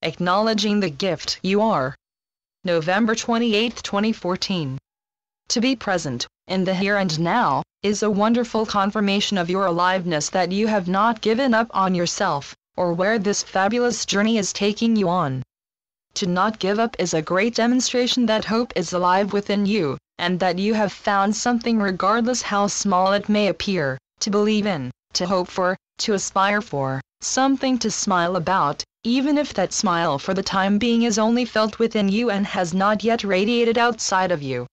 acknowledging the gift you are. November 28, 2014. To be present, in the here and now, is a wonderful confirmation of your aliveness, that you have not given up on yourself, or where this fabulous journey is taking you on. To not give up is a great demonstration that hope is alive within you, and that you have found something, regardless how small it may appear, to believe in, to hope for, to aspire for, something to smile about, even if that smile for the time being is only felt within you and has not yet radiated outside of you.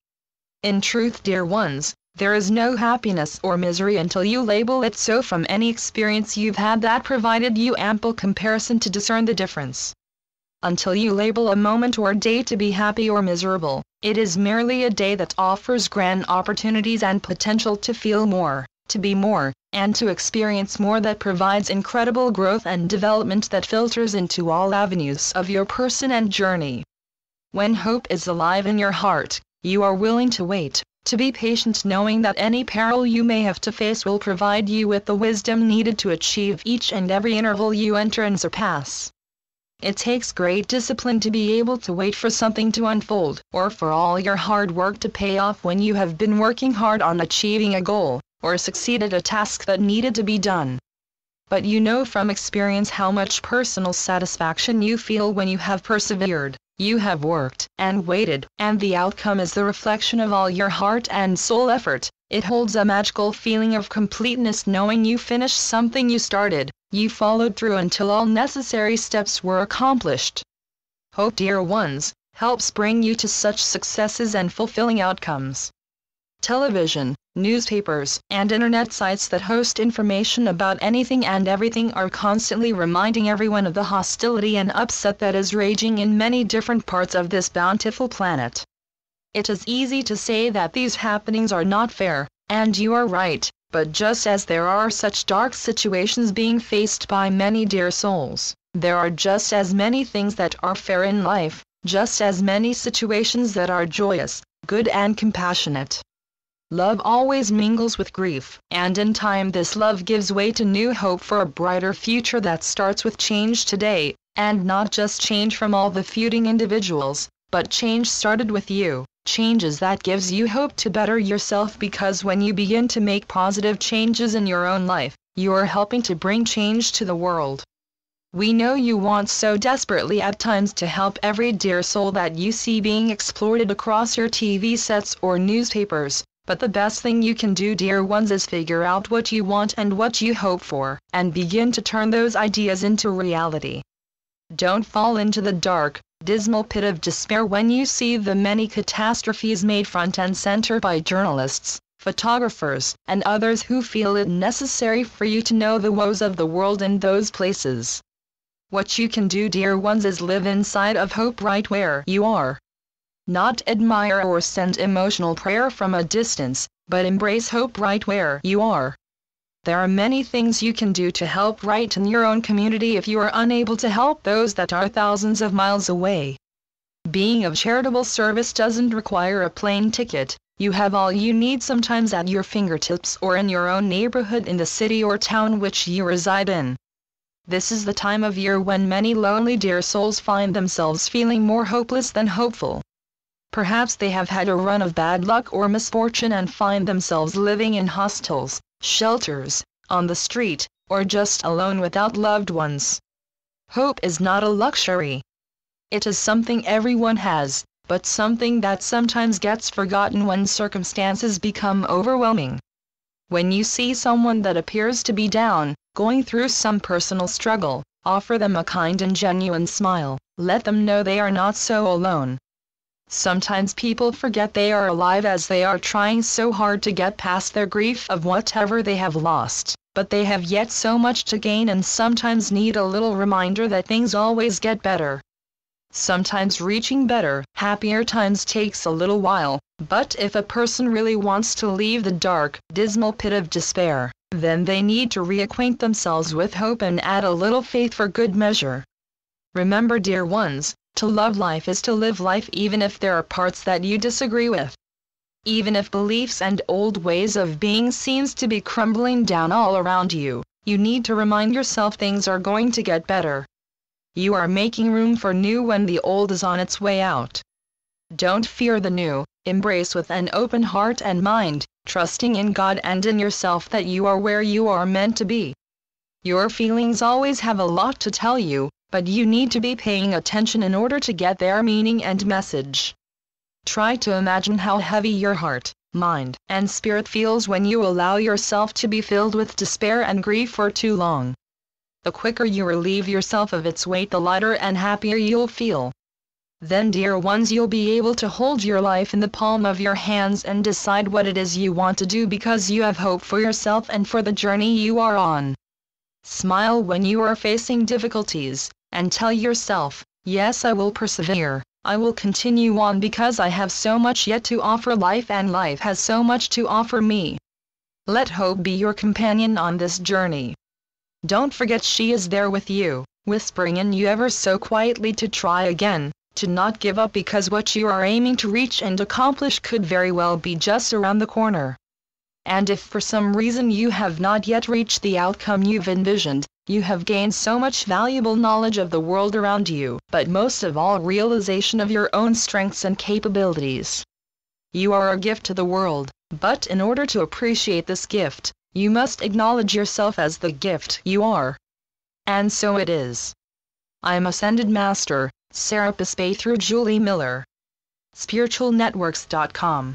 In truth, dear ones, there is no happiness or misery until you label it so from any experience you've had that provided you ample comparison to discern the difference. Until you label a moment or day to be happy or miserable, it is merely a day that offers grand opportunities and potential to feel more, to be more, and to experience more, that provides incredible growth and development that filters into all avenues of your person and journey. When hope is alive in your heart, you are willing to wait, to be patient, knowing that any peril you may have to face will provide you with the wisdom needed to achieve each and every interval you enter and surpass. It takes great discipline to be able to wait for something to unfold, or for all your hard work to pay off when you have been working hard on achieving a goal, or succeed at a task that needed to be done. But you know from experience how much personal satisfaction you feel when you have persevered, you have worked and waited, and the outcome is the reflection of all your heart and soul effort. It holds a magical feeling of completeness knowing you finished something you started, you followed through until all necessary steps were accomplished. Hope, dear ones, helps bring you to such successes and fulfilling outcomes. Television, newspapers, and internet sites that host information about anything and everything are constantly reminding everyone of the hostility and upset that is raging in many different parts of this bountiful planet. It is easy to say that these happenings are not fair, and you are right, but just as there are such dark situations being faced by many dear souls, there are just as many things that are fair in life, just as many situations that are joyous, good and compassionate. Love always mingles with grief, and in time this love gives way to new hope for a brighter future that starts with change today, and not just change from all the feuding individuals, but change started with you, changes that gives you hope to better yourself, because when you begin to make positive changes in your own life, you are helping to bring change to the world. We know you want so desperately at times to help every dear soul that you see being exploited across your TV sets or newspapers. But the best thing you can do, dear ones, is figure out what you want and what you hope for, and begin to turn those ideas into reality. Don't fall into the dark, dismal pit of despair when you see the many catastrophes made front and center by journalists, photographers, and others who feel it necessary for you to know the woes of the world in those places. What you can do, dear ones, is live inside of hope right where you are. Not admire or send emotional prayer from a distance, but embrace hope right where you are. There are many things you can do to help right in your own community if you are unable to help those that are thousands of miles away. Being of charitable service doesn't require a plane ticket. You have all you need sometimes at your fingertips or in your own neighborhood in the city or town which you reside in. This is the time of year when many lonely dear souls find themselves feeling more hopeless than hopeful. Perhaps they have had a run of bad luck or misfortune and find themselves living in hostels, shelters, on the street, or just alone without loved ones. Hope is not a luxury. It is something everyone has, but something that sometimes gets forgotten when circumstances become overwhelming. When you see someone that appears to be down, going through some personal struggle, offer them a kind and genuine smile. Let them know they are not so alone. Sometimes people forget they are alive as they are trying so hard to get past their grief of whatever they have lost, but they have yet so much to gain and sometimes need a little reminder that things always get better. Sometimes reaching better, happier times takes a little while, but if a person really wants to leave the dark, dismal pit of despair, then they need to reacquaint themselves with hope and add a little faith for good measure. Remember, dear ones, to love life is to live life even if there are parts that you disagree with. Even if beliefs and old ways of being seems to be crumbling down all around you, you need to remind yourself things are going to get better. You are making room for new when the old is on its way out. Don't fear the new, embrace with an open heart and mind, trusting in God and in yourself that you are where you are meant to be. Your feelings always have a lot to tell you, but you need to be paying attention in order to get their meaning and message. Try to imagine how heavy your heart, mind, and spirit feels when you allow yourself to be filled with despair and grief for too long. The quicker you relieve yourself of its weight, the lighter and happier you'll feel. Then, dear ones, you'll be able to hold your life in the palm of your hands and decide what it is you want to do because you have hope for yourself and for the journey you are on. Smile when you are facing difficulties, and tell yourself, yes, I will persevere, I will continue on because I have so much yet to offer life and life has so much to offer me. Let hope be your companion on this journey. Don't forget she is there with you, whispering in you ever so quietly to try again, to not give up because what you are aiming to reach and accomplish could very well be just around the corner. And if for some reason you have not yet reached the outcome you've envisioned, you have gained so much valuable knowledge of the world around you, but most of all realization of your own strengths and capabilities. You are a gift to the world, but in order to appreciate this gift, you must acknowledge yourself as the gift you are. And so it is. I'm Ascended Master, Serapis Bey through Julie Miller. SpiritualNetworks.com